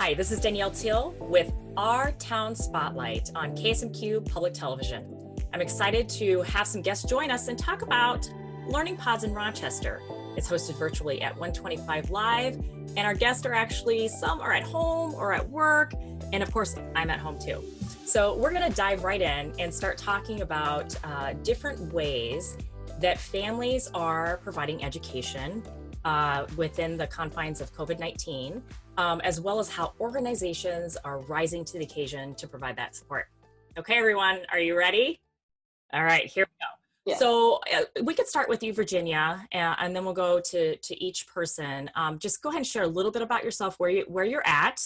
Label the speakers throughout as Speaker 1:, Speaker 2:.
Speaker 1: Hi, this is Danielle Teal with Our Town Spotlight on KSMQ Public Television. I'm excited to have some guests join us and talk about Learning Pods in Rochester. It's hosted virtually at 125 Live, and our guests are actually, some are at home or at work, and of course, I'm at home too. So we're gonna dive right in and start talking about different ways that families are providing education within the confines of COVID-19, as well as how organizations are rising to the occasion to provide that support. Okay, everyone, are you ready? All right, here we go.
Speaker 2: Yeah.
Speaker 1: So we could start with you, Virginia, and then we'll go to each person. Just go ahead and share a little bit about yourself, where you're at,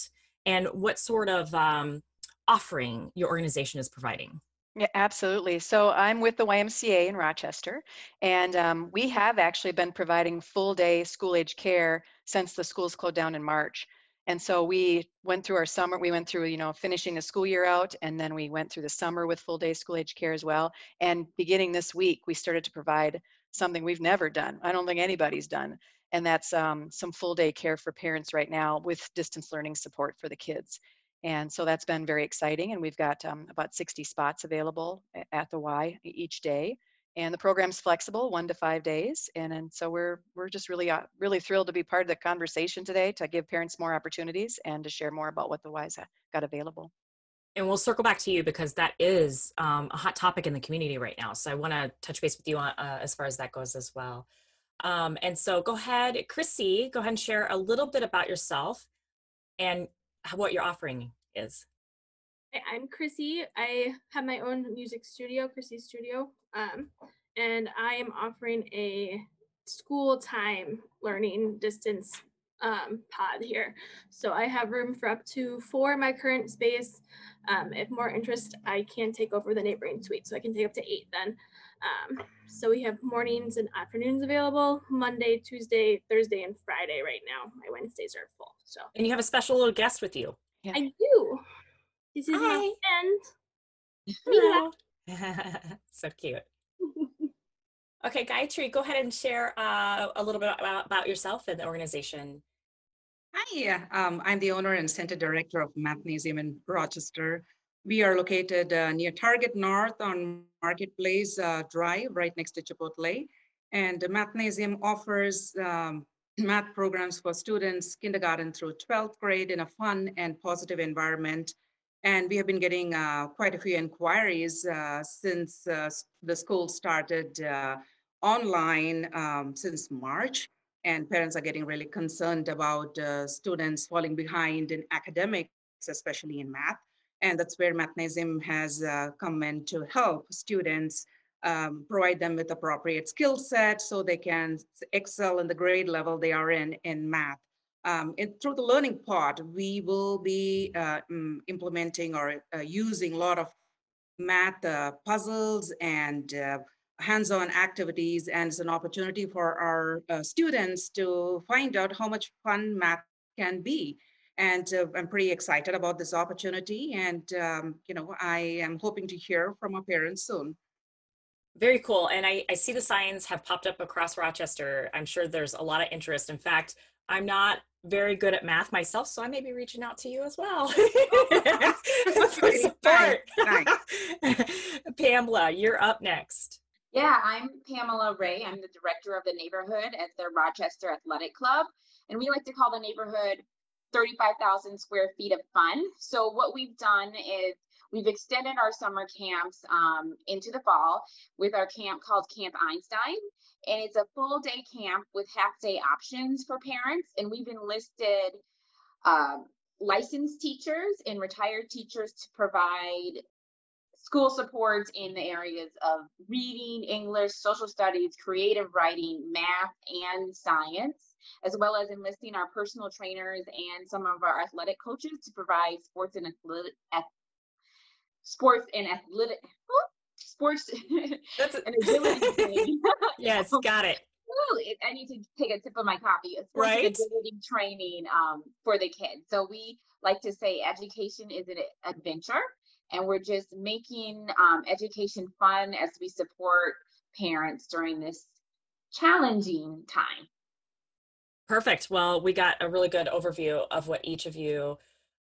Speaker 1: and what sort of offering your organization is providing.
Speaker 2: Yeah, absolutely. So I'm with the YMCA in Rochester, and we have actually been providing full day school age care since the schools closed down in March. And so we went through our summer, we went through, finishing the school year out, and then we went through the summer with full day school age care as well. And beginning this week, we started to provide something we've never done. I don't think anybody's done. And that's some full day care for parents right now with distance learning support for the kids. And so that's been very exciting. And we've got about 60 spots available at the Y each day. And the program's flexible, 1 to 5 days. And so we're just really thrilled to be part of the conversation today, to give parents more opportunities and to share more about what the Y's got available.
Speaker 1: And we'll circle back to you because that is a hot topic in the community right now. So I want to touch base with you on, as far as that goes as well. And so go ahead, Chrissy, go ahead and share a little bit about yourself and what your offering is.
Speaker 3: Hi, I'm Chrissy. I have my own music studio, Chrissy Studio, and I am offering a school time learning distance pod here. So I have room for up to 4 in my current space. If more interest, I can take over the neighboring suite, so I can take up to 8 then. So we have mornings and afternoons available, Monday, Tuesday, Thursday, and Friday right now. My Wednesdays are full. So.
Speaker 1: And you have a special little guest with you.
Speaker 2: Yeah.
Speaker 3: I do. This is my friend.
Speaker 1: Hello. So cute. Okay, Gayatri, go ahead and share a little bit about yourself and the organization.
Speaker 4: Hi, I'm the owner and center director of Mathnasium in Rochester. We are located near Target North on Marketplace Drive, right next to Chipotle. And Mathnasium offers math programs for students kindergarten through 12th grade in a fun and positive environment. And we have been getting quite a few inquiries since the school started online since March. And parents are getting really concerned about students falling behind in academics, especially in math. And that's where Mathnasium has come in to help students, provide them with appropriate skill set so they can excel in the grade level they are in math. Through the learning pod, we will be implementing or using a lot of math puzzles and hands-on activities, and it's an opportunity for our students to find out how much fun math can be. And I'm pretty excited about this opportunity, and I am hoping to hear from our parents soon.
Speaker 1: Very cool. And I see the signs have popped up across Rochester. I'm sure there's a lot of interest. In fact, I'm not very good at math myself, so I may be reaching out to you as well for support. Nice. Pamela, you're up next.
Speaker 5: Yeah, I'm Pamela Ray. I'm the director of the neighborhood at the Rochester Athletic Club. And we like to call the neighborhood 35,000 square feet of fun. So what we've done is we've extended our summer camps into the fall with our camp called Camp Einstein. And it's a full day camp with half day options for parents. And we've enlisted licensed teachers and retired teachers to provide school supports in the areas of reading, English, social studies, creative writing, math, and science, as well as enlisting our personal trainers and some of our athletic coaches to provide sports and agility training.
Speaker 1: Yes, got it.
Speaker 5: I need to take a sip of my coffee. Sports and agility training for the kids. So we like to say education is an adventure. And we're just making education fun as we support parents during this challenging time.
Speaker 1: Perfect. Well, we got a really good overview of what each of you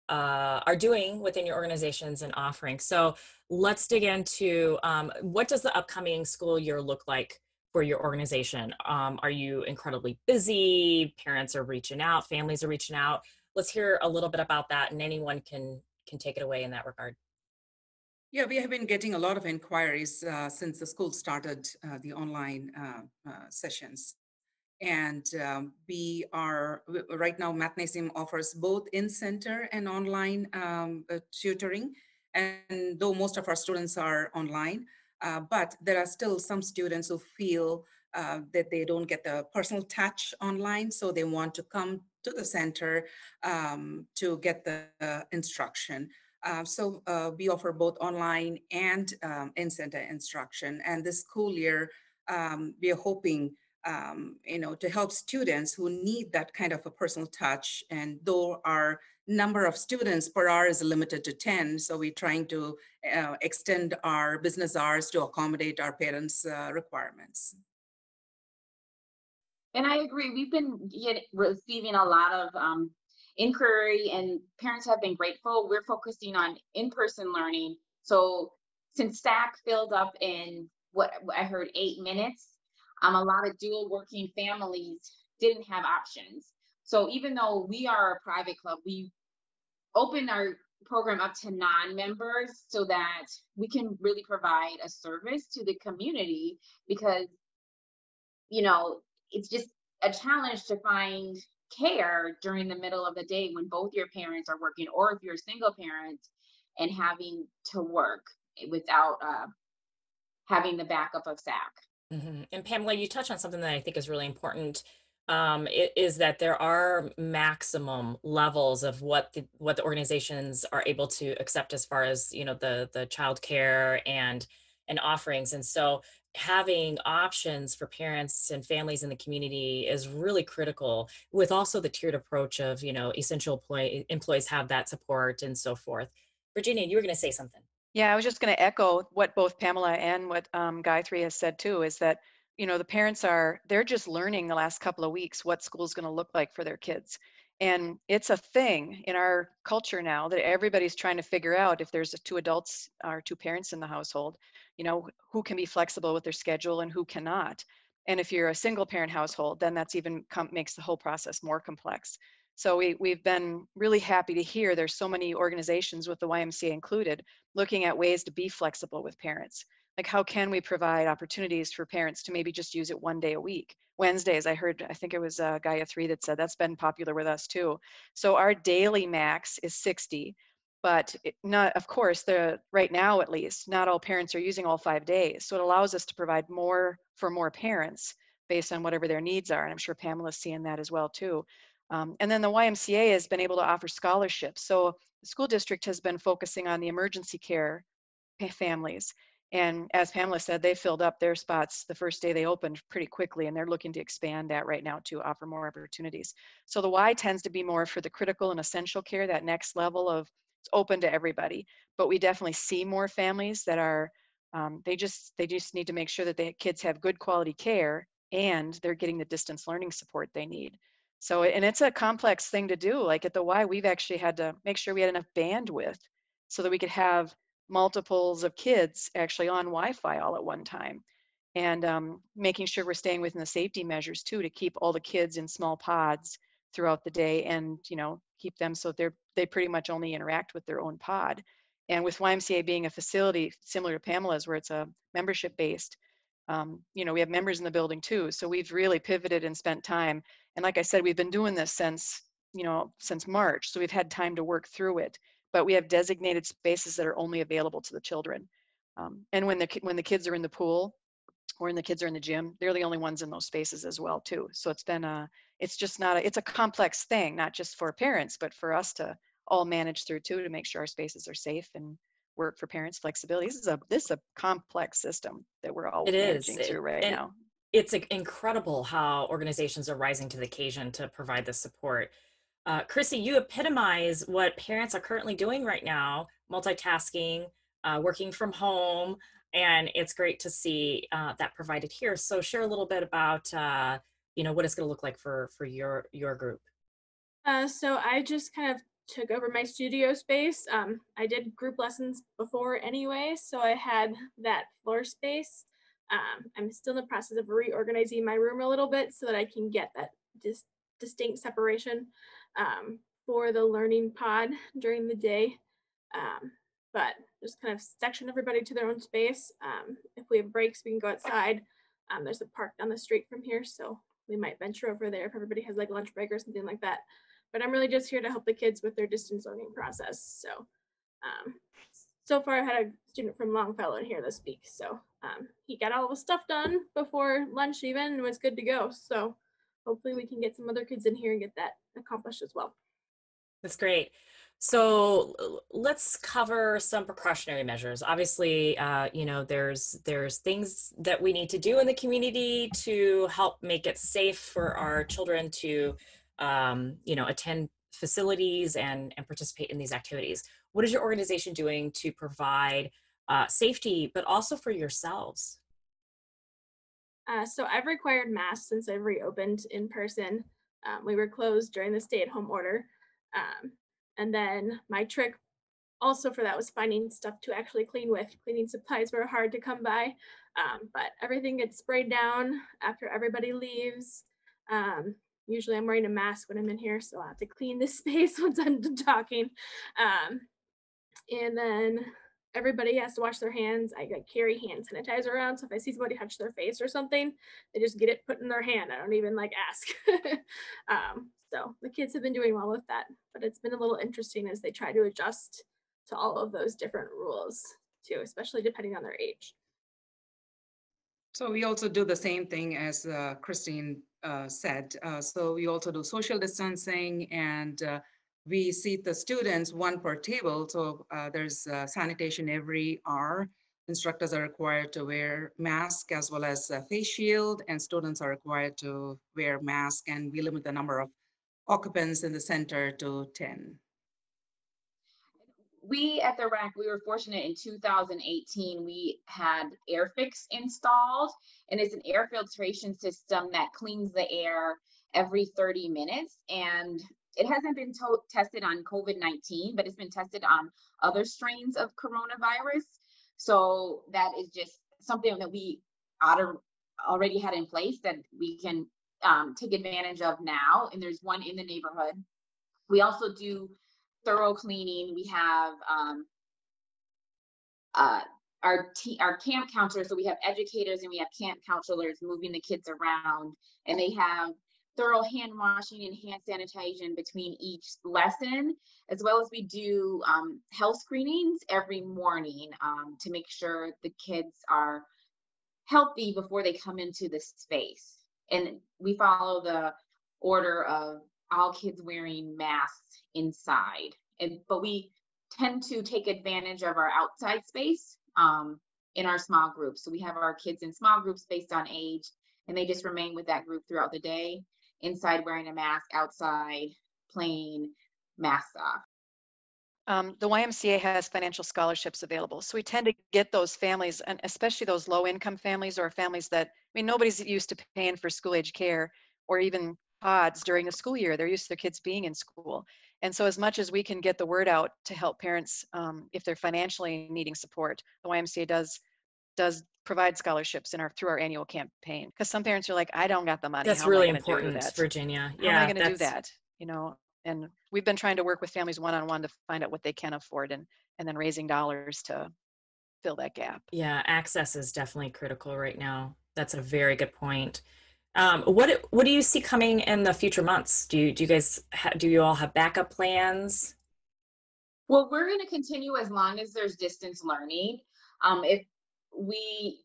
Speaker 1: are doing within your organizations and offering. So let's dig into what does the upcoming school year look like for your organization? Are you incredibly busy? Parents are reaching out, families are reaching out. Let's hear a little bit about that, and anyone can take it away in that regard.
Speaker 4: Yeah, we have been getting a lot of inquiries since the school started the online sessions. And we are, right now, Mathnasium offers both in-center and online tutoring. And though most of our students are online, but there are still some students who feel that they don't get the personal touch online, so they want to come to the center to get the instruction. So we offer both online and in-center instruction. And this school year, we are hoping to help students who need that kind of a personal touch. And though our number of students per hour is limited to 10, so we're trying to extend our business hours to accommodate our parents' requirements.
Speaker 5: And I agree. We've been receiving a lot of inquiry, and parents have been grateful. We're focusing on in-person learning. So since SAC filled up in what I heard 8 minutes, a lot of dual working families didn't have options. So even though we are a private club, we opened our program up to non-members so that we can really provide a service to the community, because, it's just a challenge to find care during the middle of the day when both your parents are working, or if you're a single parent and having to work without having the backup of SAC.
Speaker 1: Mm-hmm. And Pamela, you touched on something that I think is really important. Is that there are maximum levels of what the organizations are able to accept as far as the child care and offerings. And so having options for parents and families in the community is really critical, with also the tiered approach of essential employees have that support and so forth. Virginia, you were going to say something.
Speaker 2: Yeah, I was just going to echo what both Pamela and what Gayatri has said too, is that, the parents they're just learning the last couple of weeks what school's going to look like for their kids. And it's a thing in our culture now that everybody's trying to figure out, if there's 2 adults or 2 parents in the household, who can be flexible with their schedule and who cannot. And if you're a single parent household, then that's even makes the whole process more complex. So we've been really happy to hear there's so many organizations, with the YMCA included, looking at ways to be flexible with parents. Like, how can we provide opportunities for parents to maybe just use it 1 day a week? Wednesdays, I think it was Gayatri that said that's been popular with us too. So our daily max is 60, but not, of course, right now at least, not all parents are using all 5 days. So it allows us to provide more for more parents based on whatever their needs are. And I'm sure Pamela's seeing that as well too. And then the YMCA has been able to offer scholarships. So the school district has been focusing on the emergency care families. And as Pamela said, they filled up their spots the first day they opened pretty quickly, and they're looking to expand that right now to offer more opportunities. So the Y tends to be more for the critical and essential care, that next level of it's open to everybody. But we definitely see more families that are, they just need to make sure that the kids have good quality care and they're getting the distance learning support they need. So, and it's a complex thing to do. Like at the Y, we've actually had to make sure we had enough bandwidth so that we could have multiples of kids actually on Wi-Fi all at one time. And making sure we're staying within the safety measures too, to keep all the kids in small pods throughout the day, and keep them so they pretty much only interact with their own pod. And with YMCA being a facility similar to Pamela's, where it's a membership based, we have members in the building too. So we've really pivoted and spent time. And like I said, we've been doing this since March. So we've had time to work through it, but we have designated spaces that are only available to the children. And when the kids are in the pool, or when the kids are in the gym, they're the only ones in those spaces as well too. So it's been it's a complex thing, not just for parents, but for us to all manage through too, to make sure our spaces are safe and work for parents' flexibility. This is a complex system that we're all managing through right now.
Speaker 1: It's incredible how organizations are rising to the occasion to provide this support. Chrissy, you epitomize what parents are currently doing right now, multitasking, working from home, and it's great to see that provided here. So share a little bit about what it's going to look like for your group.
Speaker 3: So I just kind of took over my studio space. I did group lessons before anyway, so I had that floor space. I'm still in the process of reorganizing my room a little bit so that I can get that distinct separation for the learning pod during the day. But just kind of section everybody to their own space. If we have breaks, we can go outside. There's a park down the street from here, so we might venture over there if everybody has like lunch break or something like that. But I'm really just here to help the kids with their distance learning process. So, so far I've had a student from Longfellow in here this week. So he got all the stuff done before lunch even and was good to go. So hopefully we can get some other kids in here and get that accomplished as well.
Speaker 1: That's great. So let's cover some precautionary measures. Obviously, you know, there's things that we need to do in the community to help make it safe for our children to, you know, attend facilities and participate in these activities. What is your organization doing to provide safety, but also for yourselves?
Speaker 3: So I've required masks since I've reopened in person. We were closed during the stay-at-home order. And then my trick also for that was finding stuff to actually clean with. Cleaning supplies were hard to come by, but everything gets sprayed down after everybody leaves. Usually I'm wearing a mask when I'm in here, so I have to clean this space once I'm done talking. And then everybody has to wash their hands. I carry hand sanitizer around, so if I see somebody touch their face or something, they just get it put in their hand. I don't even like ask. So the kids have been doing well with that, but it's been a little interesting as they try to adjust to all of those different rules too, especially depending on their age.
Speaker 4: So we also do the same thing as Christine said. So we also do social distancing, and we seat the students one per table. So there's sanitation every hour. Instructors are required to wear mask as well as a face shield, and students are required to wear mask, and we limit the number of occupants in the center to 10.
Speaker 5: We at the RAC, we were fortunate in 2018, we had AirFix installed, and it's an air filtration system that cleans the air every 30 minutes. And it hasn't been tested on COVID-19, but it's been tested on other strains of coronavirus. So that is just something that we already had in place that we can take advantage of now. And there's one in the neighborhood. We also do thorough cleaning. We have our camp counselors, so we have educators and we have camp counselors moving the kids around, and they have thorough hand washing and hand sanitation between each lesson, as well as we do health screenings every morning to make sure the kids are healthy before they come into the space. And we follow the order of all kids wearing masks inside. But we tend to take advantage of our outside space in our small groups. So we have our kids in small groups based on age, and they just remain with that group throughout the day, inside wearing a mask, outside playing, masks off.
Speaker 2: The YMCA has financial scholarships available. So we tend to get those families, and especially those low income families or families that, I mean, nobody's used to paying for school age care or even pods during the school year. They're used to their kids being in school. And so as much as we can get the word out to help parents if they're financially needing support, the YMCA does provide scholarships through our annual campaign. Because some parents are like, I don't got the money.
Speaker 1: That's really important, Virginia.
Speaker 2: How am I going to do that? You know, and we've been trying to work with families one-on-one to find out what they can afford, and then raising dollars to fill that gap.
Speaker 1: Yeah, access is definitely critical right now. That's a very good point. What do you see coming in the future months? Do you all have backup plans?
Speaker 5: Well, we're going to continue as long as there's distance learning. If the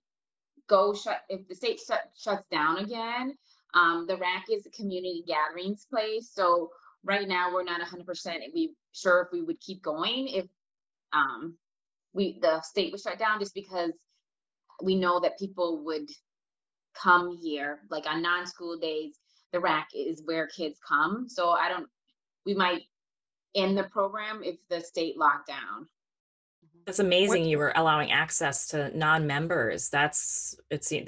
Speaker 5: state shuts down again, the RAC is a community gatherings place. So right now we're not 100% sure if we would keep going if the state was shut down, just because we know that people would come here, like on non-school days. The RAC is where kids come. So we might end the program if the state locked down.
Speaker 1: That's amazing. You were allowing access to non-members. That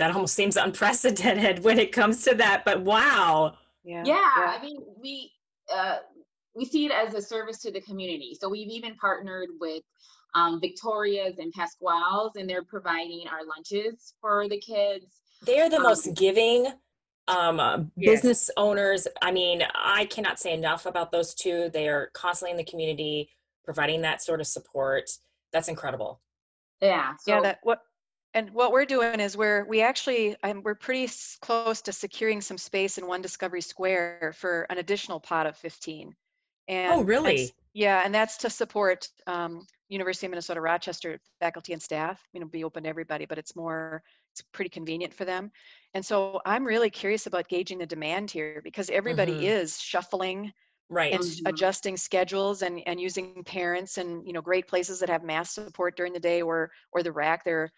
Speaker 1: almost seems unprecedented when it comes to that, but wow.
Speaker 5: Yeah. I mean, we see it as a service to the community. So we've even partnered with Victoria's and Pasquale's, and they're providing our lunches for the kids.
Speaker 1: They are the most giving
Speaker 4: Yes.
Speaker 1: business owners. I mean, I cannot say enough about those two. They are constantly in the community providing that sort of support. That's incredible.
Speaker 5: Yeah. So
Speaker 2: Yeah, what we're doing is we're pretty close to securing some space in One Discovery Square for an additional pot of 15.
Speaker 1: Oh, really?
Speaker 2: Yeah, and that's to support University of Minnesota Rochester faculty and staff. Be open to everybody, but it's pretty convenient for them. And so I'm really curious about gauging the demand here, because everybody is shuffling
Speaker 1: Right.
Speaker 2: and adjusting schedules and using parents and great places that have math support during the day or the rack. They're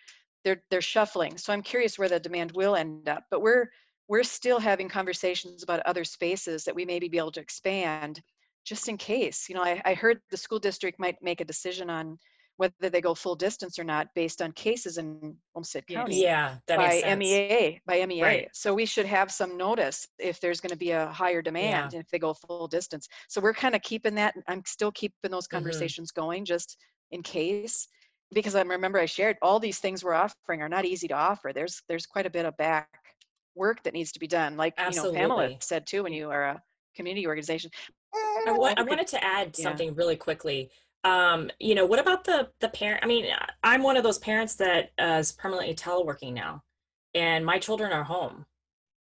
Speaker 2: shuffling. So I'm curious where the demand will end up. But we're still having conversations about other spaces that we maybe be able to expand, just in case. I heard the school district might make a decision on whether they go full distance or not based on cases in Olmsted County.
Speaker 1: Yeah, that
Speaker 2: by
Speaker 1: makes sense.
Speaker 2: MEA.
Speaker 1: Right.
Speaker 2: So we should have some notice if there's going to be a higher demand and if they go full distance. So we're kind of keeping that. I'm still keeping those conversations going just in case, because I remember I shared all these things we're offering are not easy to offer. There's quite a bit of back work that needs to be done. Like, Pamela said too, when you are a community organization.
Speaker 1: I wanted to add something really quickly. What about the parent? I mean, I'm one of those parents that is permanently teleworking now, and my children are home.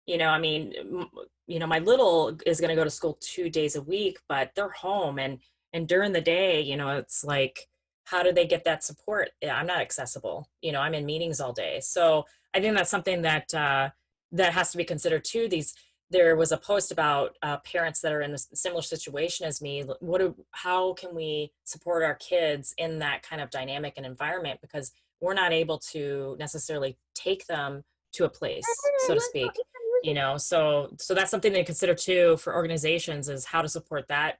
Speaker 1: I mean, my little is going to go to school 2 days a week, but they're home, and during the day, it's like, how do they get that support? I'm not accessible. I'm in meetings all day, so I think that's something that that has to be considered too. There was a post about parents that are in a similar situation as me. How can we support our kids in that kind of dynamic and environment? Because we're not able to necessarily take them to a place, so to speak. So that's something to consider too for organizations, is how to support that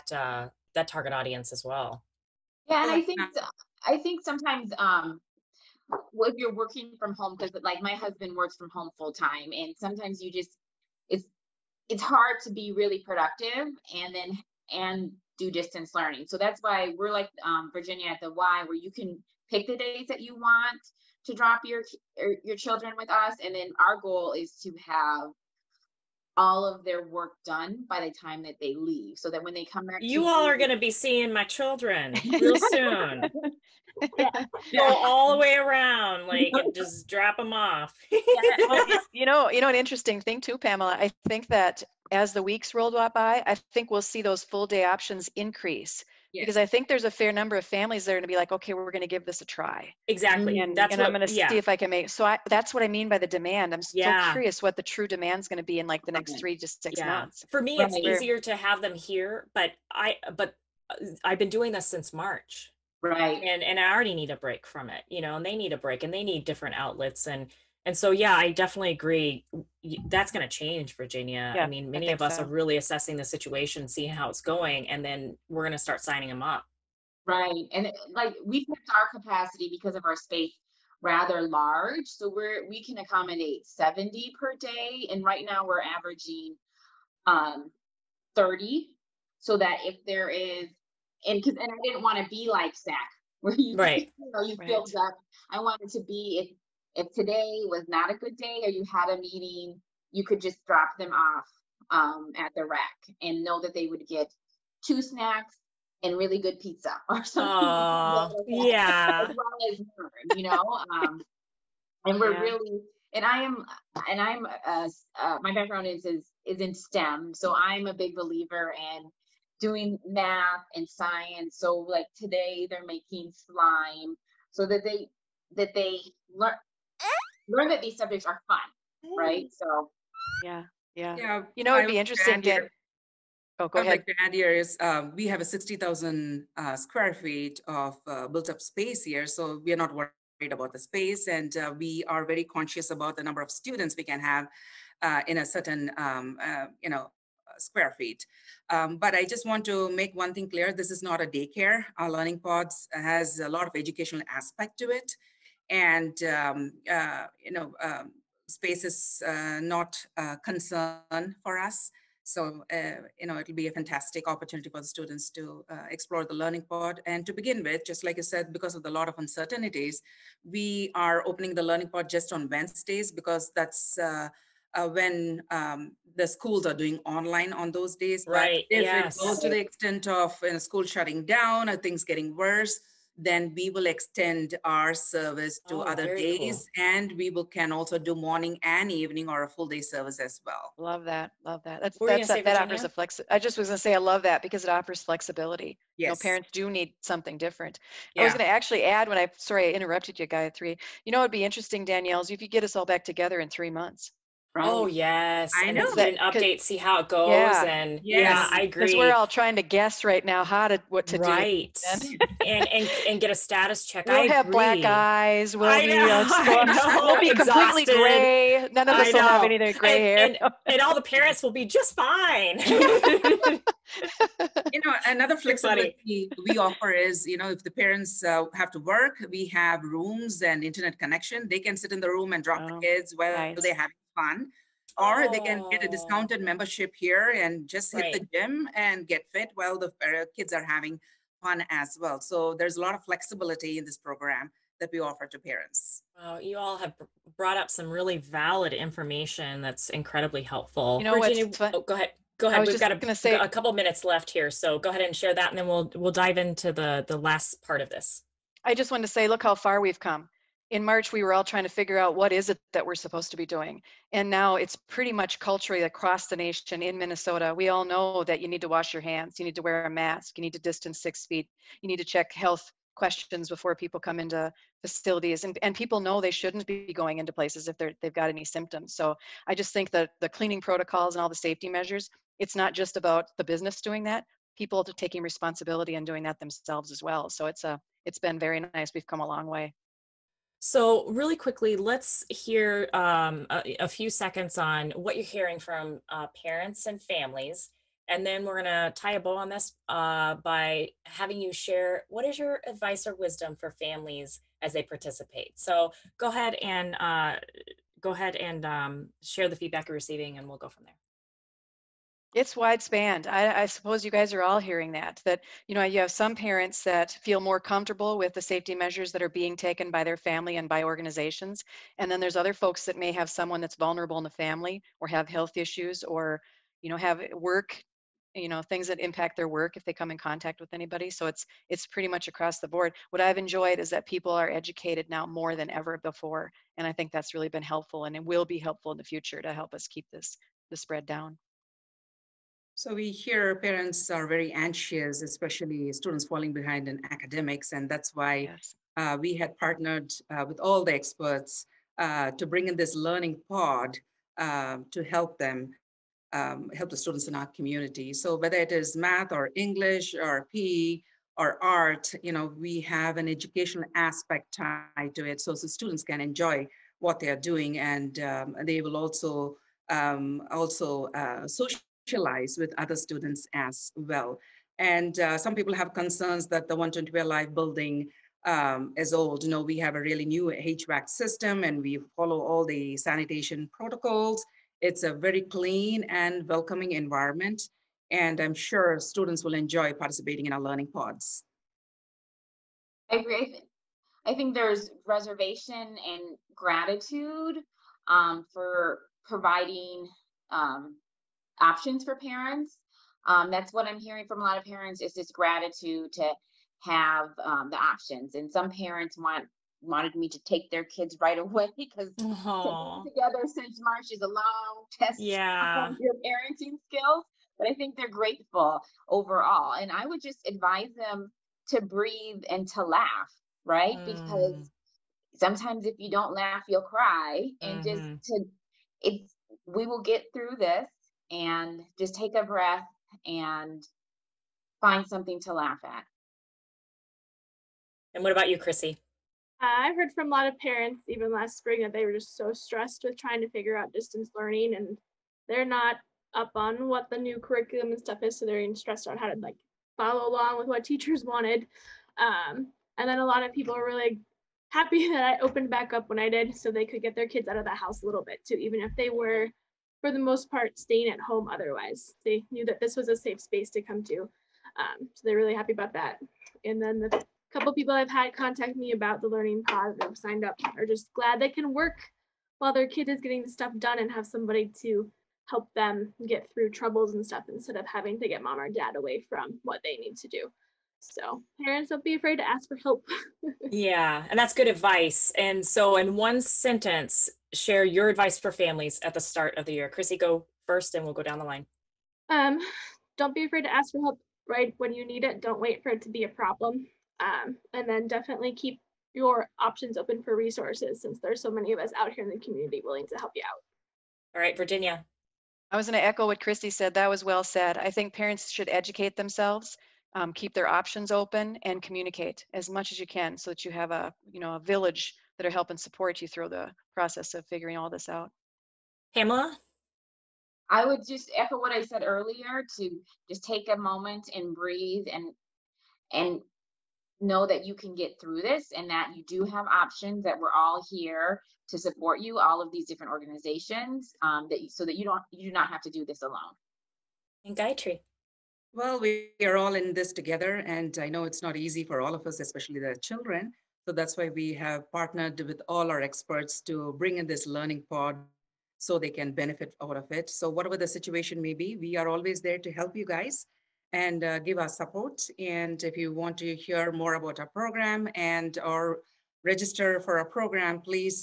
Speaker 1: target audience as well.
Speaker 5: Yeah, and I think sometimes if you're working from home, because like my husband works from home full time, and sometimes it's hard to be really productive and do distance learning. So that's why we're like Virginia at the Y, where you can pick the days that you want to drop your children with us, and then our goal is to have all of their work done by the time that they leave, so that when they come back,
Speaker 1: you all are going to be seeing my children real soon. Go all the way around, like just drop them off.
Speaker 2: An interesting thing too, Pamela. I think that as the weeks roll by, I think we'll see those full day options increase. Yes. Because I think there's a fair number of families that are going to be like, okay, we're going to give this a try.
Speaker 1: Exactly.
Speaker 2: And I'm going to see if I can make. So that's what I mean by the demand. I'm so curious what the true demand is going to be in like the next 3 to 6 months.
Speaker 1: For me, it's easier to have them here, but I've been doing this since March.
Speaker 5: Right.
Speaker 1: And I already need a break from it, and they need a break, and they need different outlets. And so, yeah, I definitely agree. That's going to change, Virginia.
Speaker 2: Yeah,
Speaker 1: I mean, many of us are really assessing the situation, seeing how it's going, and then we're going to start signing them up.
Speaker 5: Right. And like we've kept our capacity because of our space rather large. So we can accommodate 70 per day. And right now we're averaging 30. So that if there is, and I didn't want to be like SAC, where you filled up. I wanted to be, if today was not a good day or you had a meeting, you could just drop them off at the rack and know that they would get 2 snacks and really good pizza or something.
Speaker 1: Yeah.
Speaker 5: As well as learn, and we're really, and I'm my background is in STEM, so I'm a big believer in doing math and science. So like today they're making slime so that they learn that these subjects are fun, right? So
Speaker 2: yeah. It'd be interesting to. Oh, go ahead.
Speaker 4: Like to add here is we have a 60,000 square feet of built up space here, so we are not worried about the space, and we are very conscious about the number of students we can have in a certain square feet. But I just want to make one thing clear: this is not a daycare. Our learning pods has a lot of educational aspect to it, and space is not a concern for us. So, it'll be a fantastic opportunity for the students to explore the learning pod. And to begin with, just like you said, because of the lot of uncertainties, we are opening the learning pod just on Wednesdays, because that's when the schools are doing online on those days. But
Speaker 1: Right.
Speaker 4: if it
Speaker 1: Yes.
Speaker 4: goes to the extent of school shutting down or things getting worse, then we will extend our service to other
Speaker 1: Very
Speaker 4: days,
Speaker 1: cool.
Speaker 4: and we can also do morning and evening or a full day service as well.
Speaker 2: Love that. Love that.
Speaker 1: What were you gonna say,
Speaker 2: That offers
Speaker 1: Virginia?
Speaker 2: I just was gonna say I love that because it offers flexibility.
Speaker 4: Yes.
Speaker 2: Parents do need something different.
Speaker 4: Yeah.
Speaker 2: I was gonna actually add sorry, I interrupted you, Gayatri. It'd be interesting, Danielle, is if you get us all back together in 3 months.
Speaker 1: Oh, yes.
Speaker 4: I
Speaker 1: And
Speaker 4: know.
Speaker 1: get an update, see how it goes.
Speaker 2: Yeah.
Speaker 1: And
Speaker 4: Yes.
Speaker 1: I
Speaker 2: Because
Speaker 1: agree.
Speaker 2: we're all trying to guess right now what to do.
Speaker 1: Right. and get a status check.
Speaker 2: We'll have black
Speaker 1: agree.
Speaker 2: eyes. We'll
Speaker 1: I
Speaker 2: be,
Speaker 1: know,
Speaker 2: we'll be completely
Speaker 1: exhausted.
Speaker 2: gray. None of us will have anything gray hair.
Speaker 1: And all the parents will be just fine.
Speaker 4: Another flexibility we offer is, if the parents have to work, we have rooms and internet connection. They can sit in the room and drop the kids while
Speaker 2: nice.
Speaker 4: they're having fun. Or they can get a discounted membership here and just hit the gym and get fit while the kids are having fun as well. So there's a lot of flexibility in this program that we offer to parents.
Speaker 1: Wow, you all have brought up some really valid information that's incredibly helpful.
Speaker 2: Virginia,
Speaker 1: go ahead. Go ahead.
Speaker 2: We've got
Speaker 1: a couple minutes left here, so go ahead and share that, and then we'll dive into the last part of this.
Speaker 2: I just wanted to say, look how far we've come. In March, we were all trying to figure out what is it that we're supposed to be doing. And now it's pretty much culturally across the nation in Minnesota. We all know that you need to wash your hands. You need to wear a mask. You need to distance 6 feet. You need to check health questions before people come into facilities. And people know they shouldn't be going into places if they've got any symptoms. So I just think that the cleaning protocols and all the safety measures, it's not just about the business doing that. People are taking responsibility and doing that themselves as well. So it's been very nice. We've come a long way.
Speaker 1: So really quickly, let's hear a few seconds on what you're hearing from parents and families. And then we're going to tie a bow on this by having you share what is your advice or wisdom for families as they participate. So go ahead and share the feedback you're receiving, and we'll go from there.
Speaker 2: It's widespan. I suppose you guys are all hearing that you have some parents that feel more comfortable with the safety measures that are being taken by their family and by organizations. And then there's other folks that may have someone that's vulnerable in the family or have health issues or, have work, things that impact their work if they come in contact with anybody. So it's pretty much across the board. What I've enjoyed is that people are educated now more than ever before. And I think that's really been helpful, and it will be helpful in the future to help us keep the spread down.
Speaker 4: So we hear parents are very anxious, especially students falling behind in academics. And that's why we had partnered with all the experts to bring in this learning pod to help them, help the students in our community. So whether it is math or English or PE or art, we have an educational aspect tied to it. So the students can enjoy what they are doing, and they will also socialize with other students as well. And some people have concerns that the 120 Live building is old. We have a really new HVAC system, and we follow all the sanitation protocols. It's a very clean and welcoming environment, and I'm sure students will enjoy participating in our learning pods.
Speaker 5: I agree. I think there's reservation and gratitude for providing options for parents. That's what I'm hearing from a lot of parents, is this gratitude to have the options. And some parents wanted me to take their kids right away because to be together since March is a long test of your parenting skills. But I think they're grateful overall. And I would just advise them to breathe and to laugh, right? Because sometimes if you don't laugh, you'll cry. And we will get through this, and just take a breath and find something to laugh at.
Speaker 1: And what about you, Chrissy?
Speaker 3: I've heard from a lot of parents, even last spring, that they were just so stressed with trying to figure out distance learning, and they're not up on what the new curriculum and stuff is, so they're even stressed out how to follow along with what teachers wanted. And then a lot of people are really happy that I opened back up when I did, so they could get their kids out of the house a little bit too, even if they were for the most part, staying at home otherwise. They knew that this was a safe space to come to. So they're really happy about that. And then the couple people I've had contact me about the learning pod that have signed up are just glad they can work while their kid is getting stuff done and have somebody to help them get through troubles and stuff instead of having to get mom or dad away from what they need to do. So parents, don't be afraid to ask for help.
Speaker 1: Yeah, and that's good advice. And so in one sentence, share your advice for families at the start of the year. Chrissy, go first and we'll go down the line.
Speaker 3: Don't be afraid to ask for help right when you need it. Don't wait for it to be a problem. And then definitely keep your options open for resources, since there's so many of us out here in the community willing to help you out.
Speaker 1: All right, Virginia.
Speaker 2: I was going to echo what Christy said. That was well said. I think parents should educate themselves, keep their options open, and communicate as much as you can so that you have a village that are helping support you through the process of figuring all this out.
Speaker 1: Pamela?
Speaker 5: I would just echo what I said earlier, to just take a moment and breathe and know that you can get through this, and that you do have options, that we're all here to support you, all of these different organizations, so that you do not have to do this alone.
Speaker 1: And Gayatri.
Speaker 4: Well, we are all in this together, and I know it's not easy for all of us, especially the children. So that's why we have partnered with all our experts to bring in this learning pod so they can benefit out of it. So whatever the situation may be, we are always there to help you guys and give us support. And if you want to hear more about our program or register for our program, please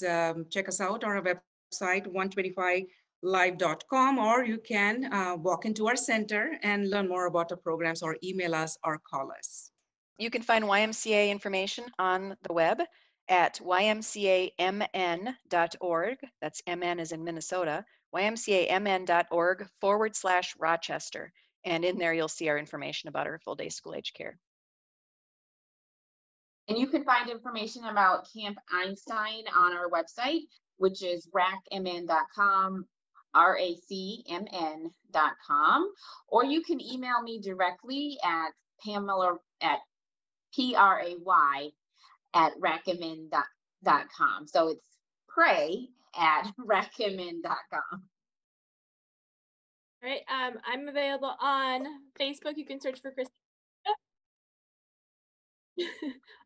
Speaker 4: check us out on our website, 125live.com, or you can walk into our center and learn more about our programs, or email us or call us.
Speaker 2: You can find YMCA information on the web at ymcamn.org. That's MN as in Minnesota, ymcamn.org/Rochester. And in there, you'll see our information about our full day school age care.
Speaker 5: And you can find information about Camp Einstein on our website, which is racmn.com, racmn.com, or you can email me directly at Pamela at pray@racmn.com. So it's pray@racmn.com.
Speaker 3: All right. I'm available on Facebook. You can search for Chrissy.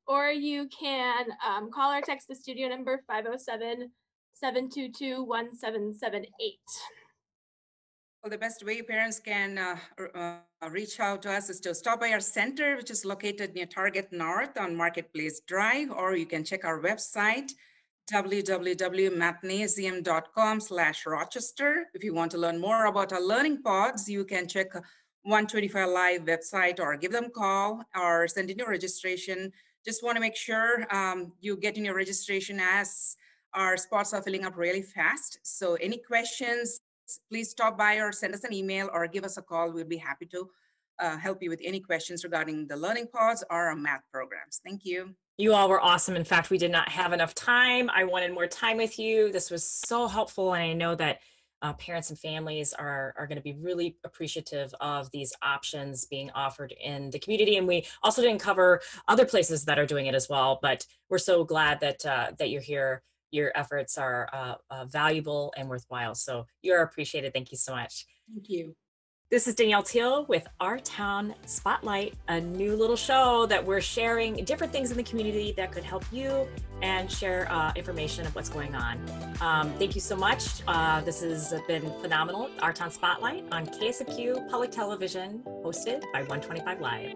Speaker 3: Or you can call or text the studio number 507-722-1778.
Speaker 4: Well, the best way parents can reach out to us is to stop by our center, which is located near Target North on Marketplace Drive, or you can check our website, www.mathnasium.com/Rochester. If you want to learn more about our learning pods, you can check 125 Live website, or give them a call, or send in your registration. Just want to make sure you get in your registration, as our spots are filling up really fast. So any questions, please stop by or send us an email or give us a call. We'll be happy to help you with any questions regarding the learning pods or our math programs. Thank you.
Speaker 1: You all were awesome. In fact, we did not have enough time. I wanted more time with you. This was so helpful. And I know that parents and families are going to be really appreciative of these options being offered in the community. And we also didn't cover other places that are doing it as well, but we're so glad that that you're here. Your efforts are valuable and worthwhile. So you're appreciated. Thank you so much.
Speaker 4: Thank you.
Speaker 1: This is Danielle Teal with Our Town Spotlight, a new little show that we're sharing different things in the community that could help you and share information of what's going on. Thank you so much. This has been phenomenal. Our Town Spotlight on KSMQ Public Television, hosted by 125 Live.